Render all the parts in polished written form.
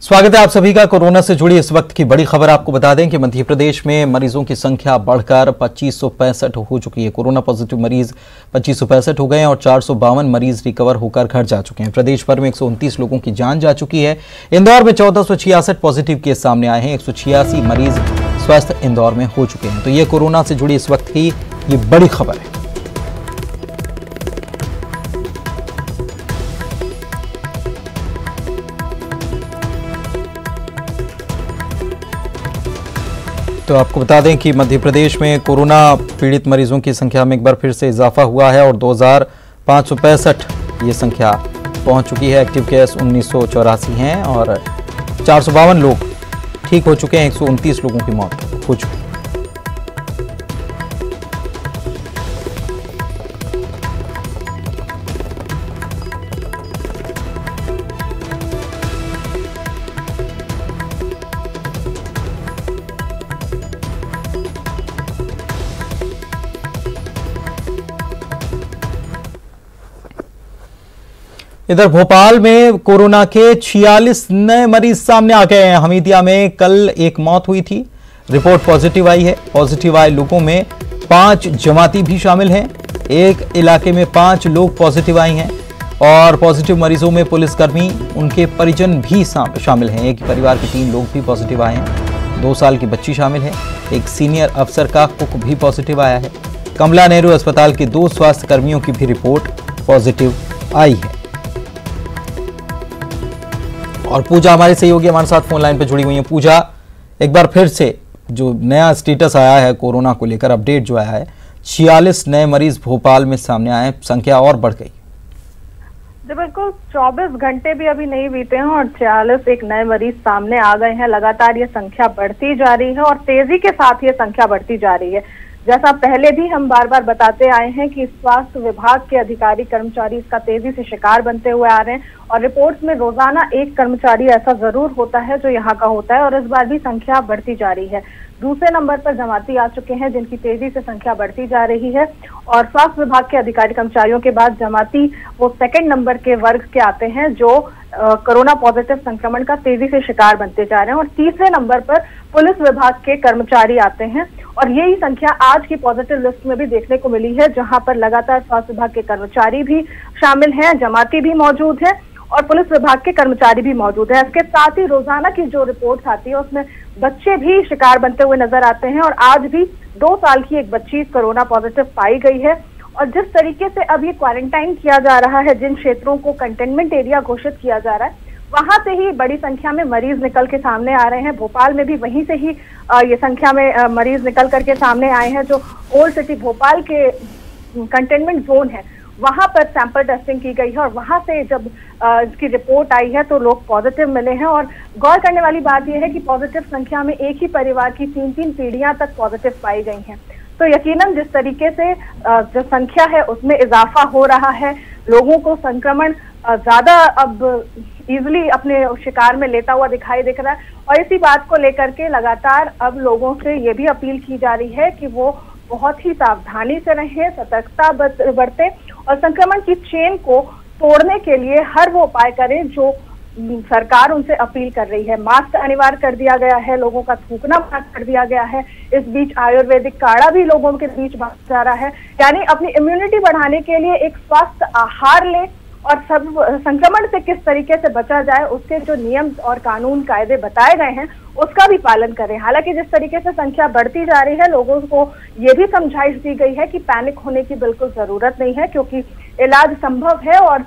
स्वागत है आप सभी का। कोरोना से जुड़ी इस वक्त की बड़ी खबर आपको बता दें कि मध्य प्रदेश में मरीजों की संख्या बढ़कर 2565 हो चुकी है। कोरोना पॉजिटिव मरीज 2565 हो गए हैं और 452 मरीज रिकवर होकर घर जा चुके हैं। प्रदेश भर में 129 लोगों की जान जा चुकी है। इंदौर में 1466 पॉजिटिव केस सामने आए हैं। 186 मरीज स्वस्थ इंदौर में हो चुके हैं। तो ये कोरोना से जुड़ी इस वक्त की ये बड़ी खबर है। तो आपको बता दें कि मध्य प्रदेश में कोरोना पीड़ित मरीजों की संख्या में एक बार फिर से इजाफा हुआ है और 2565 ये संख्या पहुंच चुकी है। एक्टिव केस 1984 हैं और 452 लोग ठीक हो चुके हैं। 129 लोगों की मौत हो चुकी है। इधर भोपाल में कोरोना के 46 नए मरीज सामने आ गए हैं। हमीदिया में कल एक मौत हुई थी, रिपोर्ट पॉजिटिव आई है। पॉजिटिव आए लोगों में 5 जमाती भी शामिल हैं। एक इलाके में 5 लोग पॉजिटिव आए हैं और पॉजिटिव मरीजों में पुलिसकर्मी, उनके परिजन भी शामिल हैं। एक परिवार के 3 लोग भी पॉजिटिव आए हैं। 2 साल की बच्ची शामिल है। एक सीनियर अफसर का कुक भी पॉजिटिव आया है। कमला नेहरू अस्पताल के 2 स्वास्थ्य कर्मियों की भी रिपोर्ट पॉजिटिव आई है। और पूजा हमारे सहयोगी हमारे साथ फोन लाइन पर जुड़ी हुई है। पूजा, एक बार फिर से जो नया स्टेटस आया है कोरोना को लेकर, अपडेट जो आया है, 46 नए मरीज भोपाल में सामने आए हैं, संख्या और बढ़ गई। जी बिल्कुल, 24 घंटे भी अभी नहीं बीते हैं और 46 एक नए मरीज सामने आ गए हैं। लगातार ये संख्या बढ़ती जा रही है और तेजी के साथ ये संख्या बढ़ती जा रही है। जैसा पहले भी हम बार बार बताते आए हैं कि स्वास्थ्य विभाग के अधिकारी कर्मचारी इसका तेजी से शिकार बनते हुए आ रहे हैं और रिपोर्ट्स में रोजाना एक कर्मचारी ऐसा जरूर होता है जो यहाँ का होता है और इस बार भी संख्या बढ़ती जा रही है। दूसरे नंबर पर जमाती आ चुके हैं जिनकी तेजी से संख्या बढ़ती जा रही है और स्वास्थ्य विभाग के अधिकारी कर्मचारियों के बाद जमाती वो सेकंड नंबर के वर्ग के आते हैं जो कोरोना पॉजिटिव संक्रमण का तेजी से शिकार बनते जा रहे हैं और तीसरे नंबर पर पुलिस विभाग के कर्मचारी आते हैं और यही संख्या आज की पॉजिटिव लिस्ट में भी देखने को मिली है, जहां पर लगातार स्वास्थ्य विभाग के कर्मचारी भी शामिल हैं, जमाती भी मौजूद है और पुलिस विभाग के कर्मचारी भी मौजूद है। इसके साथ ही रोजाना की जो रिपोर्ट्स आती है उसमें बच्चे भी शिकार बनते हुए नजर आते हैं और आज भी 2 साल की एक बच्ची कोरोना पॉजिटिव पाई गई है। और जिस तरीके से अब ये क्वारंटाइन किया जा रहा है, जिन क्षेत्रों को कंटेनमेंट एरिया घोषित किया जा रहा है, वहां से ही बड़ी संख्या में मरीज निकल के सामने आ रहे हैं। भोपाल में भी वहीं से ही ये संख्या में मरीज निकल करके सामने आए हैं। जो ओल्ड सिटी भोपाल के कंटेनमेंट जोन है वहां पर सैंपल टेस्टिंग की गई है और वहां से जब इसकी रिपोर्ट आई है तो लोग पॉजिटिव मिले हैं। और गौर करने वाली बात यह है कि पॉजिटिव संख्या में एक ही परिवार की 3-3 पीढ़ियां तक पॉजिटिव पाई गई हैं। तो यकीनन जिस तरीके से जो संख्या है उसमें इजाफा हो रहा है, लोगों को संक्रमण ज्यादा अब इजिली अपने शिकार में लेता हुआ दिखाई दिख रहा है और इसी बात को लेकर के लगातार अब लोगों से ये भी अपील की जा रही है कि वो बहुत ही सावधानी से रहें, सतर्कता बरतें और संक्रमण की चेन को तोड़ने के लिए हर वो उपाय करें जो सरकार उनसे अपील कर रही है। मास्क अनिवार्य कर दिया गया है, लोगों का थूकना बंद कर दिया गया है। इस बीच आयुर्वेदिक काढ़ा भी लोगों के बीच बांटा जा रहा है। यानी अपनी इम्यूनिटी बढ़ाने के लिए एक स्वस्थ आहार लें और सब संक्रमण से किस तरीके से बचा जाए उसके जो नियम और कानून कायदे बताए गए हैं उसका भी पालन करें। हालांकि जिस तरीके से संख्या बढ़ती जा रही है, लोगों को ये भी समझाइश दी गई है कि पैनिक होने की बिल्कुल जरूरत नहीं है, क्योंकि इलाज संभव है और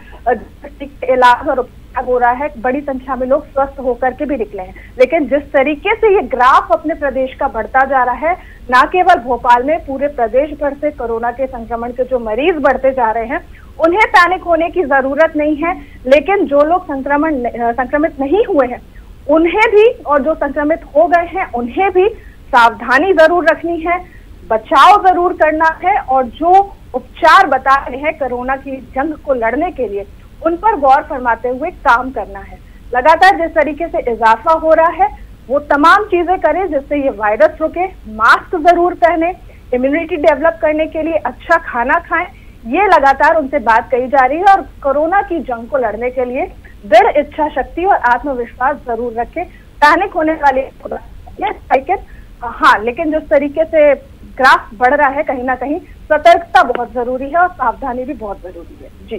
इलाज और हो रहा है। बड़ी संख्या में लोग स्वस्थ होकर के भी निकले हैं। लेकिन जिस तरीके से ये ग्राफ अपने प्रदेश का बढ़ता जा रहा है, न केवल भोपाल में, पूरे प्रदेश भर से कोरोना के संक्रमण के जो मरीज बढ़ते जा रहे हैं, उन्हें पैनिक होने की जरूरत नहीं है। लेकिन जो लोग संक्रमित नहीं हुए हैं उन्हें भी, और जो संक्रमित हो गए हैं उन्हें भी सावधानी जरूर रखनी है, बचाव जरूर करना है और जो उपचार बता रहे हैं कोरोना की जंग को लड़ने के लिए उन पर गौर फरमाते हुए काम करना है। लगातार जिस तरीके से इजाफा हो रहा है वो तमाम चीजें करें जिससे ये वायरस रुके। मास्क जरूर पहने, इम्यूनिटी डेवलप करने के लिए अच्छा खाना खाएं, ये लगातार उनसे बात कही जा रही है और कोरोना की जंग को लड़ने के लिए दृढ़ इच्छा शक्ति और आत्मविश्वास जरूर रखें। पैनिक होने वाली हाँ, लेकिन जिस तरीके से ग्राफ बढ़ रहा है, कहीं ना कहीं सतर्कता बहुत जरूरी है और सावधानी भी बहुत जरूरी है। जी,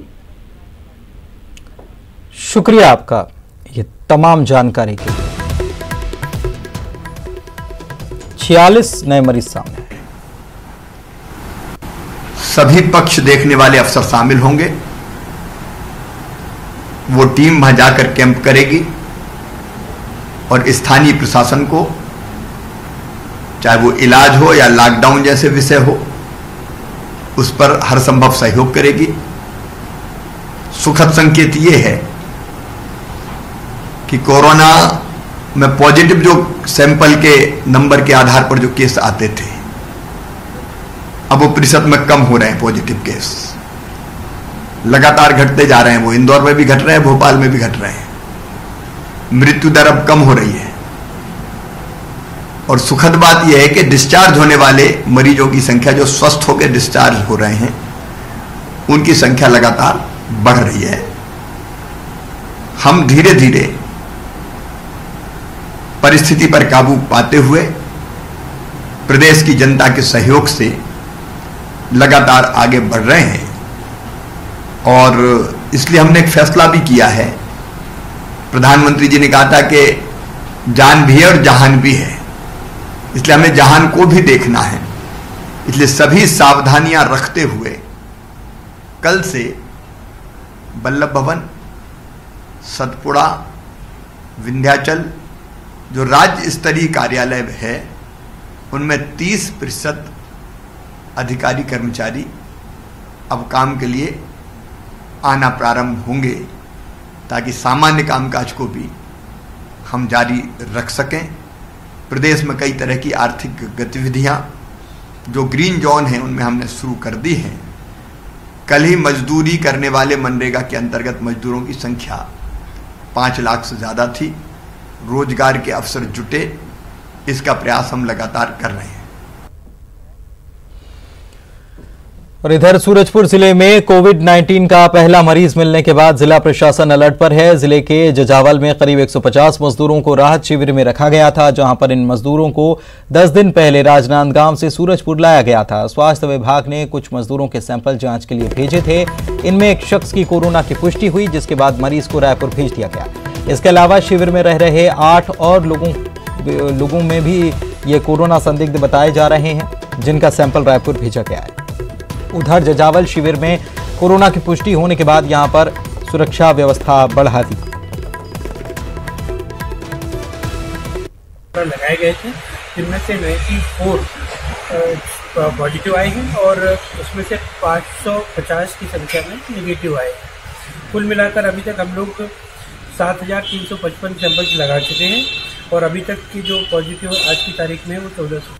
शुक्रिया आपका ये तमाम जानकारी के लिए। 46 नए मरीज सामने। सभी पक्ष देखने वाले अफसर शामिल होंगे। वो टीम वहां जाकर कैंप करेगी और स्थानीय प्रशासन को, चाहे वो इलाज हो या लॉकडाउन जैसे विषय हो, उस पर हर संभव सहयोग करेगी। सुखद संकेत ये है कि कोरोना में पॉजिटिव जो सैंपल के नंबर के आधार पर जो केस आते थे, अब वो प्रतिशत में कम हो रहे हैं। पॉजिटिव केस लगातार घटते जा रहे हैं। वो इंदौर में भी घट रहे हैं, भोपाल में भी घट रहे हैं। मृत्यु दर अब कम हो रही है। और सुखद बात यह है कि डिस्चार्ज होने वाले मरीजों की संख्या, जो स्वस्थ होकर डिस्चार्ज हो रहे हैं, उनकी संख्या लगातार बढ़ रही है। हम धीरे धीरे परिस्थिति पर काबू पाते हुए प्रदेश की जनता के सहयोग से लगातार आगे बढ़ रहे हैं। और इसलिए हमने एक फैसला भी किया है। प्रधानमंत्री जी ने कहा था कि जान भी है और जहान भी है, इसलिए हमें जहान को भी देखना है। इसलिए सभी सावधानियां रखते हुए कल से वल्लभ भवन, सतपुड़ा, विंध्याचल जो राज्य स्तरीय कार्यालय है, उनमें 30% अधिकारी कर्मचारी अब काम के लिए आना प्रारंभ होंगे, ताकि सामान्य कामकाज को भी हम जारी रख सकें। प्रदेश में कई तरह की आर्थिक गतिविधियां जो ग्रीन जोन हैं, उनमें हमने शुरू कर दी हैं। कल ही मजदूरी करने वाले मनरेगा के अंतर्गत मजदूरों की संख्या 5 लाख से ज़्यादा थी। रोजगार के अवसर जुटे, इसका प्रयास हम लगातार कर रहे हैं। और इधर सूरजपुर जिले में कोविड-19 का पहला मरीज मिलने के बाद जिला प्रशासन अलर्ट पर है। जिले के जजावल में करीब 150 मजदूरों को राहत शिविर में रखा गया था, जहां पर इन मजदूरों को 10 दिन पहले राजनांदगांव से सूरजपुर लाया गया था। स्वास्थ्य विभाग ने कुछ मजदूरों के सैंपल जांच के लिए भेजे थे। इनमें एक शख्स की कोरोना की पुष्टि हुई, जिसके बाद मरीज को रायपुर भेज दिया गया। इसके अलावा शिविर में रह रहे 8 और लोगों में भी ये कोरोना संदिग्ध बताए जा रहे हैं, जिनका सैंपल रायपुर भेजा गया है। उधर जजावल शिविर में कोरोना की पुष्टि होने के बाद यहां पर सुरक्षा व्यवस्था बढ़ा दी। लगाए गए थे, जिनमें से 94 पॉजिटिव आए हैं और उसमें से 550 की संख्या में नेगेटिव आए हैं। कुल मिलाकर अभी तक हम लोग 7,355 सैंपल्स लगा चुके हैं और अभी तक की जो पॉजिटिव आज की तारीख में है वो 1400।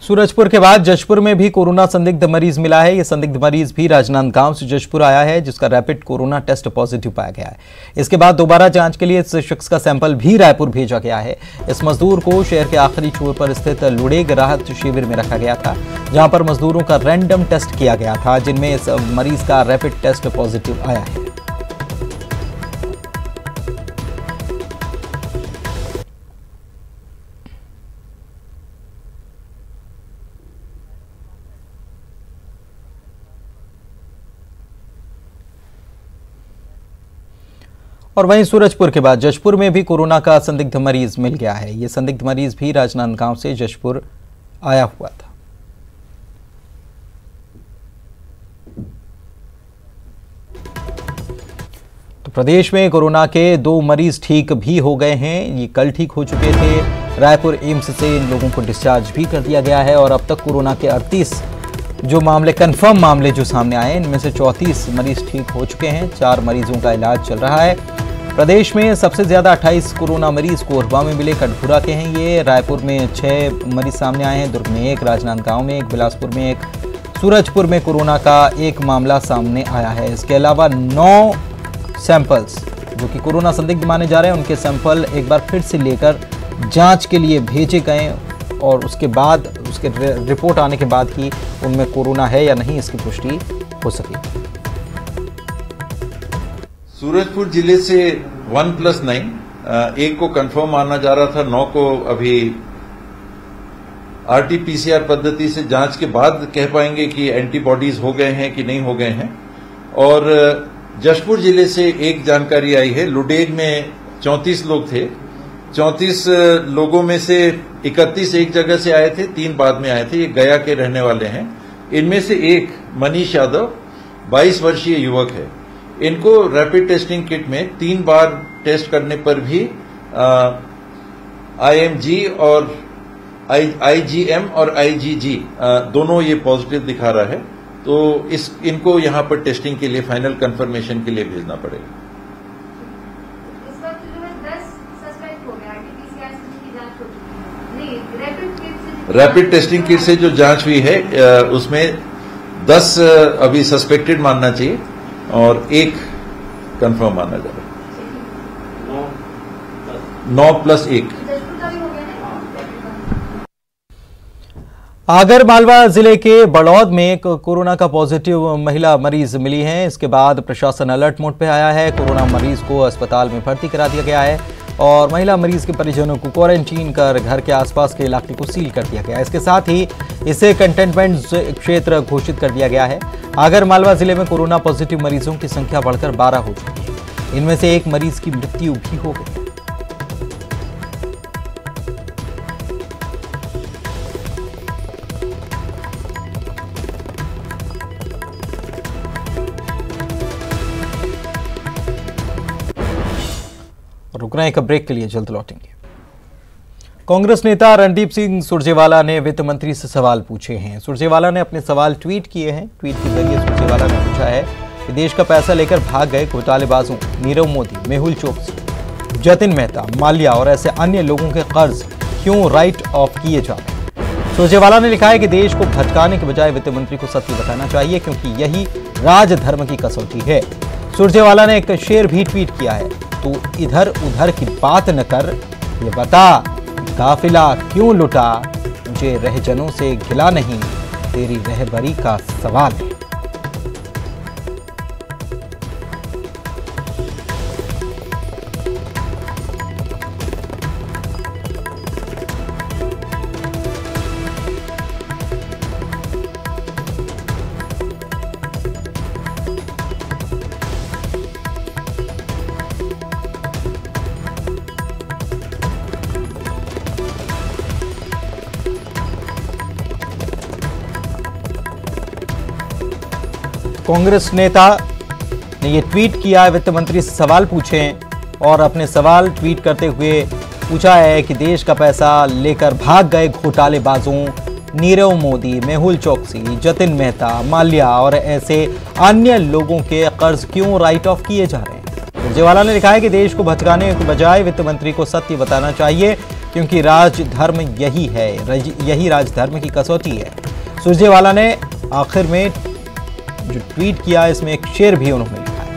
सूरजपुर के बाद जशपुर में भी कोरोना संदिग्ध मरीज मिला है। यह संदिग्ध मरीज भी राजनांदगांव से जशपुर आया है, जिसका रैपिड कोरोना टेस्ट पॉजिटिव पाया गया है। इसके बाद दोबारा जांच के लिए इस शख्स का सैंपल भी रायपुर भेजा गया है। इस मजदूर को शहर के आखिरी छोर पर स्थित लुड़ेग राहत शिविर में रखा गया था, जहां पर मजदूरों का रैंडम टेस्ट किया गया था, जिनमें इस मरीज का रैपिड टेस्ट पॉजिटिव आया है। और वहीं सूरजपुर के बाद जशपुर में भी कोरोना का संदिग्ध मरीज मिल गया है। ये संदिग्ध मरीज भी राजनांदगांव से जशपुर आया हुआ था। तो प्रदेश में कोरोना के 2 मरीज ठीक भी हो गए हैं। ये कल ठीक हो चुके थे। रायपुर एम्स से इन लोगों को डिस्चार्ज भी कर दिया गया है और अब तक कोरोना के 38 जो मामले कंफर्म मामले जो सामने आए, इनमें से 34 मरीज ठीक हो चुके हैं। 4 मरीजों का इलाज चल रहा है। प्रदेश में सबसे ज्यादा 28 कोरोना मरीज कोरबा में मिले, कटघुरा के हैं ये। रायपुर में 6 मरीज सामने आए हैं, दुर्ग में 1, राजनांदगांव में 1, बिलासपुर में 1, सूरजपुर में कोरोना का 1 मामला सामने आया है। इसके अलावा 9 सैंपल्स जो कि कोरोना संदिग्ध माने जा रहे हैं, उनके सैंपल एक बार फिर से लेकर जांच के लिए भेजे गए और उसके बाद उसके रिपोर्ट आने के बाद ही उनमें कोरोना है या नहीं इसकी पुष्टि हो सकेगी। सूरजपुर जिले से 1+9, एक को कंफर्म माना जा रहा था, 9 को अभी आरटीपीसीआर पद्धति से जांच के बाद कह पाएंगे कि एंटीबॉडीज हो गए हैं कि नहीं हो गए हैं। और जशपुर जिले से एक जानकारी आई है, लुडेग में 34 लोग थे, 34 लोगों में से 31 एक जगह से आए थे, 3 बाद में आए थे, ये गया के रहने वाले हैं। इनमें से एक मनीष यादव 22 वर्षीय युवक है। इनको रैपिड टेस्टिंग किट में 3 बार टेस्ट करने पर भी IMG और IgM और IgG दोनों ये पॉजिटिव दिखा रहा है। तो इनको यहां पर टेस्टिंग के लिए फाइनल कंफर्मेशन के लिए भेजना पड़ेगा। इस वक्त जो है 10 सस्पेक्ट हो गए, आरटीपीसीआर की जांच हो चुकी है। रैपिड टेस्टिंग किट से जो जांच हुई है उसमें 10 अभी सस्पेक्टेड मानना चाहिए और 1 कंफर्म माना जा रहा है। 9+1। आगर मालवा जिले के बड़ौद में एक कोरोना का पॉजिटिव महिला मरीज मिली है। इसके बाद प्रशासन अलर्ट मोड पे आया है। कोरोना मरीज को अस्पताल में भर्ती करा दिया गया है और महिला मरीज के परिजनों को क्वारंटीन कर घर के आसपास के इलाके को सील कर दिया गया है। इसके साथ ही इसे कंटेनमेंट क्षेत्र घोषित कर दिया गया है। आगर मालवा जिले में कोरोना पॉजिटिव मरीजों की संख्या बढ़कर 12 हो चुकी है। इनमें से एक मरीज की मृत्यु भी हो गई। रुकना एक ब्रेक के लिए, जल्द लौटेंगे। कांग्रेस नेता रणदीप सिंह सुरजेवाला ने वित्त मंत्री से सवाल पूछे हैं। सुरजेवाला ने अपने सवाल ट्वीट किए हैं। ट्वीट के जरिए सुरजेवाला ने पूछा है कि देश का पैसा लेकर भाग गए घोटालेबाजों नीरव मोदी, मेहुल चोकसी, जतिन मेहता, माल्या और ऐसे अन्य लोगों के कर्ज क्यों राइट ऑफ किए जा रहे हैं। सुरजेवाला ने लिखा है कि देश को भटकाने के बजाय वित्त मंत्री को सत्य बताना चाहिए, क्योंकि यही राजधर्म की कसौटी है। सुरजेवाला ने एक शेर भी ट्वीट किया है, तू इधर उधर की बात न कर, ये बता काफिला क्यों लुटा, मुझे रहजनों से गिला नहीं, तेरी रहबरी का सवाल है। कांग्रेस नेता ने ये ट्वीट किया, वित्त मंत्री से सवाल पूछे और अपने सवाल ट्वीट करते हुए पूछा है कि देश का पैसा लेकर भाग गए घोटालेबाजों नीरव मोदी, मेहुल चोकसी, जतिन मेहता, माल्या और ऐसे अन्य लोगों के कर्ज क्यों राइट ऑफ किए जा रहे हैं। सुरजेवाला ने लिखा है कि देश को भटकाने के बजाय वित्त मंत्री को सत्य बताना चाहिए, क्योंकि राजधर्म यही है, यही राजधर्म की कसौटी है। सुरजेवाला ने आखिर में जो ट्वीट किया इसमें एक शेर भी उन्होंने लिखा है।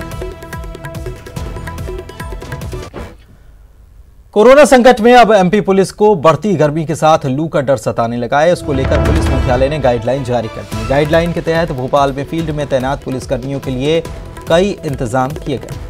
कोरोना संकट में अब एमपी पुलिस को बढ़ती गर्मी के साथ लू का डर सताने लगा है। इसको लेकर पुलिस मुख्यालय ने गाइडलाइन जारी कर दी। गाइडलाइन के तहत भोपाल में फील्ड में तैनात पुलिसकर्मियों के लिए कई इंतजाम किए गए।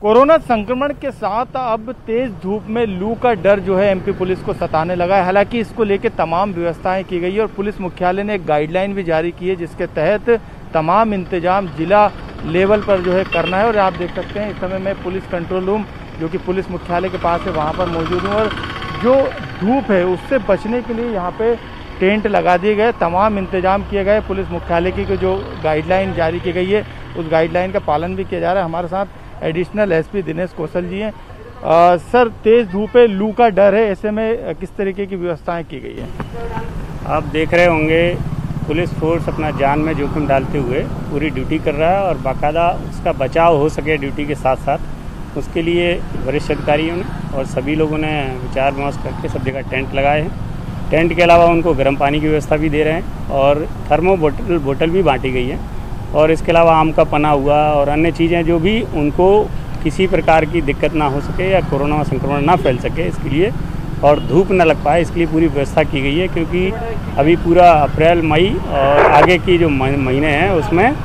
कोरोना संक्रमण के साथ अब तेज धूप में लू का डर जो है एमपी पुलिस को सताने लगा है। हालांकि इसको लेकर तमाम व्यवस्थाएं की गई है और पुलिस मुख्यालय ने एक गाइडलाइन भी जारी की है, जिसके तहत तमाम इंतजाम जिला लेवल पर जो है करना है। और आप देख सकते हैं इस समय मैं पुलिस कंट्रोल रूम जो कि पुलिस मुख्यालय के पास है वहाँ पर मौजूद हूँ और जो धूप है उससे बचने के लिए यहाँ पे टेंट लगा दिए गए, तमाम इंतजाम किए गए। पुलिस मुख्यालय की जो गाइडलाइन जारी की गई है उस गाइडलाइन का पालन भी किया जा रहा है। हमारे साथ एडिशनल एसपी दिनेश कौशल जी हैं। सर, तेज धूप है, लू का डर है, ऐसे में किस तरीके की व्यवस्थाएं की गई है? आप देख रहे होंगे पुलिस फोर्स अपना जान में जोखिम डालते हुए पूरी ड्यूटी कर रहा है और बाकायदा उसका बचाव हो सके ड्यूटी के साथ साथ उसके लिए वरिष्ठ अधिकारियों ने और सभी लोगों ने विचार विमर्श करके सब जगह टेंट लगाए हैं। टेंट के अलावा उनको गर्म पानी की व्यवस्था भी दे रहे हैं और थर्मो बोतल भी बांटी गई है और इसके अलावा आम का पना हुआ और अन्य चीज़ें जो भी उनको किसी प्रकार की दिक्कत ना हो सके या कोरोना संक्रमण ना फैल सके इसके लिए और धूप न लग पाए इसके लिए पूरी व्यवस्था की गई है। क्योंकि अभी पूरा अप्रैल मई और आगे की जो महीने हैं उसमें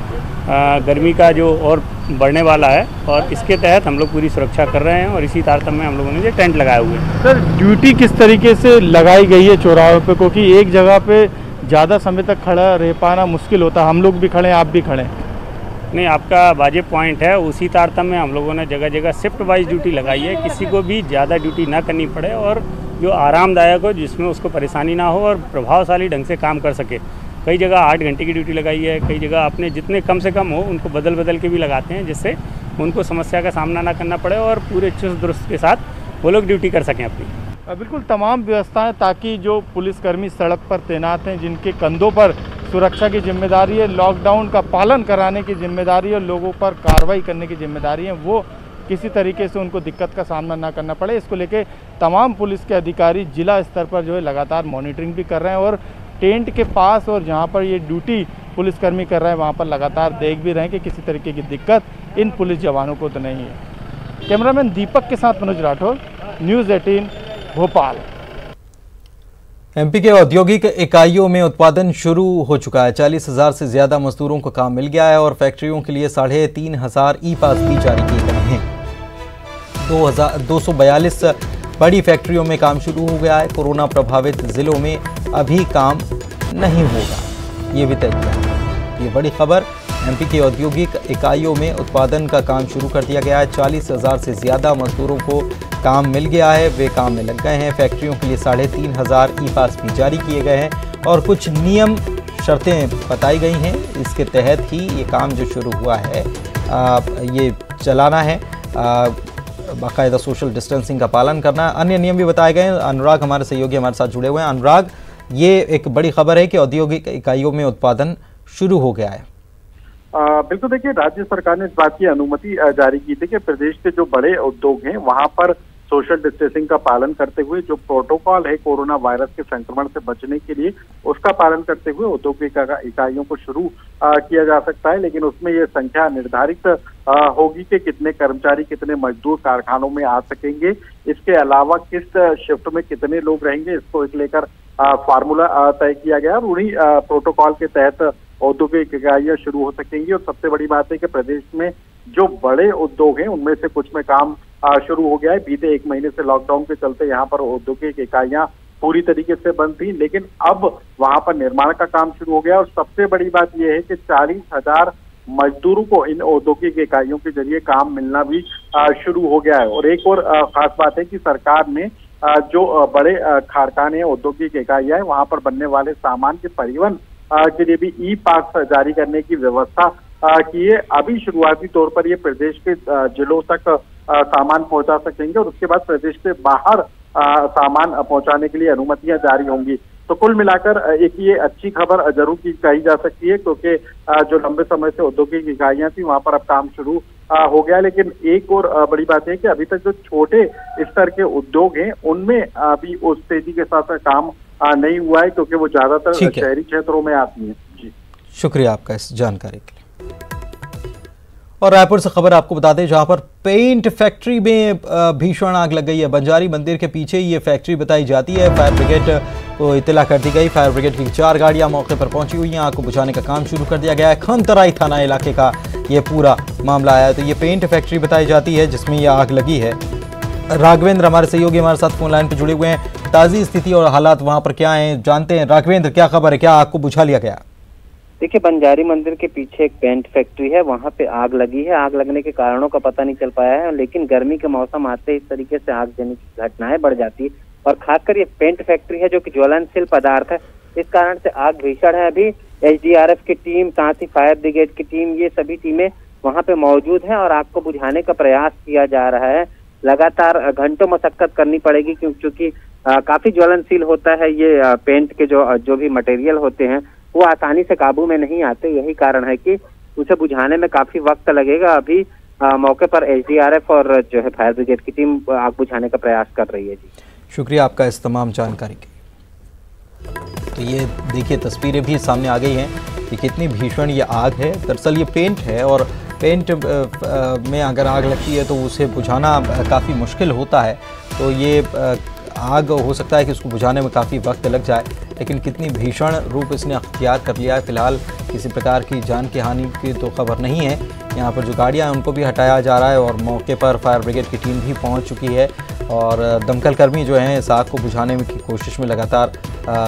गर्मी का जो और बढ़ने वाला है, और इसके तहत हम लोग पूरी सुरक्षा कर रहे हैं और इसी तारतम्य में हम लोगों ने ये टेंट लगाए हुए हैं। सर, ड्यूटी किस तरीके से लगाई गई है चौराहों पे, क्योंकि एक जगह पे ज़्यादा समय तक खड़ा रह पाना मुश्किल होता है, हम लोग भी खड़े हैं, आप भी खड़े हैं। नहीं, आपका वाजिब पॉइंट है। उसी तारतम्य में हम लोगों ने जगह जगह शिफ्ट वाइज ड्यूटी लगाई है, किसी को भी ज़्यादा ड्यूटी ना करनी पड़े और जो आरामदायक हो, जिसमें उसको परेशानी ना हो और प्रभावशाली ढंग से काम कर सके। कई जगह 8 घंटे की ड्यूटी लगाई है, कई जगह अपने जितने कम से कम हो उनको बदल बदल के भी लगाते हैं, जिससे उनको समस्या का सामना ना करना पड़े और पूरे चुस्त दुरुस्त के साथ वो लोग ड्यूटी कर सकें अपनी। बिल्कुल तमाम व्यवस्थाएं, ताकि जो पुलिसकर्मी सड़क पर तैनात हैं, जिनके कंधों पर सुरक्षा की जिम्मेदारी है, लॉकडाउन का पालन कराने की जिम्मेदारी है, लोगों पर कार्रवाई करने की जिम्मेदारी है, वो किसी तरीके से उनको दिक्कत का सामना ना करना पड़े, इसको लेके तमाम पुलिस के अधिकारी जिला स्तर पर जो है लगातार मॉनिटरिंग भी कर रहे हैं और टेंट के पास और जहां पर ये ड्यूटी पुलिसकर्मी कर रहे हैं वहां पर लगातार देख भी रहे हैं कि किसी तरीके की दिक्कत इन पुलिस जवानों को तो नहीं है। कैमरामैन दीपक के साथ मनोज राठौर, न्यूज़ 18 भोपाल। एमपी के औद्योगिक इकाइयों में उत्पादन शुरू हो चुका है। 40,000 से ज्यादा मजदूरों को काम मिल गया है और फैक्ट्रियों के लिए 3,500 ई पास भी जारी किए गए हैं। 242 बड़ी फैक्ट्रियों में काम शुरू हो गया है। कोरोना प्रभावित जिलों में अभी काम नहीं होगा, ये भी तय किया है। ये बड़ी खबर, एमपी के औद्योगिक इकाइयों में उत्पादन का काम शुरू कर दिया गया है। 40,000 से ज़्यादा मजदूरों को काम मिल गया है, वे काम में लग गए हैं। फैक्ट्रियों के लिए 3,500 ई पास भी जारी किए गए हैं और कुछ नियम शर्तें बताई गई हैं। इसके तहत ही ये काम जो शुरू हुआ है ये चलाना है, बाकायदा सोशल डिस्टेंसिंग का पालन करना है, अन्य नियम भी बताए गए हैं। अनुराग हमारे सहयोगी हमारे साथ जुड़े हुए हैं। अनुराग, ये एक बड़ी खबर है कि औद्योगिक इकाइयों में उत्पादन शुरू हो गया है। बिल्कुल, देखिए, राज्य सरकार ने इस बात की अनुमति जारी की थी कि प्रदेश के जो बड़े उद्योग हैं वहां पर सोशल डिस्टेंसिंग का पालन करते हुए जो प्रोटोकॉल है कोरोना वायरस के संक्रमण से बचने के लिए, उसका पालन करते हुए औद्योगिक इकाइयों को शुरू किया जा सकता है। लेकिन उसमें ये संख्या निर्धारित होगी कि कितने कर्मचारी, कितने मजदूर कारखानों में आ सकेंगे। इसके अलावा किस शिफ्ट में कितने लोग रहेंगे, इसको लेकर फार्मूला तय किया गया और उन्हीं प्रोटोकॉल के तहत औद्योगिक इकाइयां शुरू हो सकेंगी। और सबसे बड़ी बात है कि प्रदेश में जो बड़े उद्योग हैं उनमें से कुछ में काम शुरू हो गया है। बीते 1 महीने से लॉकडाउन के चलते यहाँ पर औद्योगिक इकाइयां पूरी तरीके से बंद थी, लेकिन अब वहां पर निर्माण का काम शुरू हो गया। और सबसे बड़ी बात यह है कि 40,000 मजदूरों को इन औद्योगिक इकाइयों के जरिए काम मिलना भी शुरू हो गया है। और एक और खास बात है कि सरकार ने जो बड़े कारखाने औद्योगिक इकाइयां हैं वहां पर बनने वाले सामान के परिवहन के लिए भी ई पास जारी करने की व्यवस्था की है। अभी शुरुआती तौर पर ये प्रदेश के जिलों तक सामान पहुंचा सकेंगे और उसके बाद प्रदेश के बाहर सामान पहुंचाने के लिए अनुमतियां जारी होंगी। तो कुल मिलाकर एक ये अच्छी खबर जरूर की कही जा सकती है, क्योंकि जो लंबे समय से औद्योगिक इकाइयां थी वहां पर अब काम शुरू हो गया। लेकिन एक और बड़ी बात है कि अभी तक जो छोटे स्तर के उद्योग हैं उनमें अभी उस तेजी के साथ काम नहीं हुआ है, क्योंकि वो ज्यादातर शहरी क्षेत्रों में आती हैं। जी, शुक्रिया आपका इस जानकारी के लिए। और रायपुर से खबर आपको बता दें, जहां पर पेंट फैक्ट्री में भीषण आग लग गई है। बंजारी मंदिर के पीछे ये फैक्ट्री बताई जाती है। फायर ब्रिगेड को इत्तला कर दी गई। फायर ब्रिगेड की 4 गाड़ियां मौके पर पहुंची हुई हैं। आग को बुझाने का काम शुरू कर दिया गया है। खनतराई थाना इलाके का ये पूरा मामला आया। तो ये पेंट फैक्ट्री बताई जाती है जिसमें ये आग लगी है। राघवेंद्र हमारे सहयोगी हमारे साथ फोन लाइन पर जुड़े हुए हैं। ताज़ी स्थिति और हालात वहां पर क्या हैं जानते हैं। राघवेंद्र, क्या खबर है, क्या आग को बुझा लिया गया? देखिए, बंजारी मंदिर के पीछे एक पेंट फैक्ट्री है, वहां पे आग लगी है। आग लगने के कारणों का पता नहीं चल पाया है, लेकिन गर्मी के मौसम आते इस तरीके से आगजनी की घटनाएं बढ़ जाती है। और खासकर ये पेंट फैक्ट्री है जो कि ज्वलनशील पदार्थ है, इस कारण से आग भीषण है। अभी SDRF की टीम, साथ ही फायर ब्रिगेड की टीम, ये सभी टीमें वहां पे मौजूद हैं और आग को बुझाने का प्रयास किया जा रहा है। लगातार घंटों मशक्कत करनी पड़ेगी, क्योंकि काफी ज्वलनशील होता है ये पेंट के जो भी मटेरियल होते हैं वो आसानी से काबू में नहीं आते। यही कारण है कि उसे बुझाने में काफी वक्त लगेगा। अभी मौके पर SDRF और जो है फायर ब्रिगेड की टीम आग बुझाने का प्रयास कर रही है। जी, शुक्रिया आपका इस तमाम जानकारी के। तो ये देखिए, तस्वीरें भी सामने आ गई हैं कि कितनी भीषण ये आग है। दरअसल ये पेंट है और पेंट में अगर आग लगती है तो उसे बुझाना काफ़ी मुश्किल होता है। तो ये आग हो सकता है कि उसको बुझाने में काफ़ी वक्त लग जाए, लेकिन कितनी भीषण रूप इसने अख्तियार कर लिया है। फिलहाल किसी प्रकार की जान की हानि की तो खबर नहीं है। यहाँ पर जो गाड़ियाँ हैं उनको भी हटाया जा रहा है और मौके पर फायर ब्रिगेड की टीम भी पहुँच चुकी है और दमकल कर्मी जो हैं इस आग को बुझाने की कोशिश में लगातार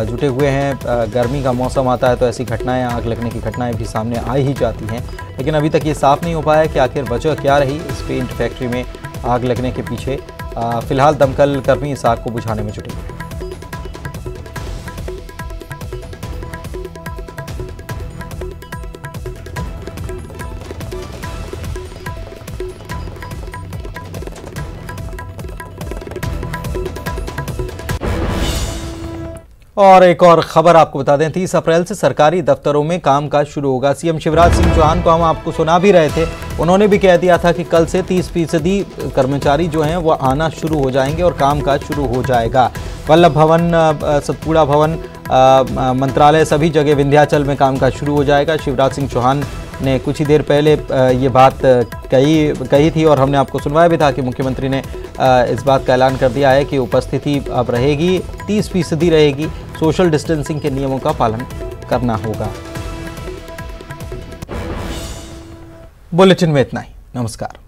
जुटे हुए हैं। गर्मी का मौसम आता है तो ऐसी घटनाएं, आग लगने की घटनाएं भी सामने आ ही जाती हैं, लेकिन अभी तक ये साफ नहीं हो पाया कि आखिर वजह क्या रही इस पेंट फैक्ट्री में आग लगने के पीछे। फिलहाल दमकल कर्मी इस आग को बुझाने में जुटे हैं। और एक और खबर आपको बता दें, 30 अप्रैल से सरकारी दफ्तरों में कामकाज शुरू होगा। सीएम शिवराज सिंह चौहान को हम आपको सुना भी रहे थे, उन्होंने भी कह दिया था कि कल से 30% कर्मचारी जो हैं वो आना शुरू हो जाएंगे और कामकाज शुरू हो जाएगा। वल्लभ भवन, सतपुड़ा भवन, मंत्रालय, सभी जगह विंध्याचल में कामकाज शुरू हो जाएगा। शिवराज सिंह चौहान ने कुछ ही देर पहले ये बात कही थी और हमने आपको सुनवाया भी था कि मुख्यमंत्री ने इस बात का ऐलान कर दिया है कि उपस्थिति अब रहेगी 30% रहेगी। सोशल डिस्टेंसिंग के नियमों का पालन करना होगा। बुलेटिन में इतना ही। नमस्कार।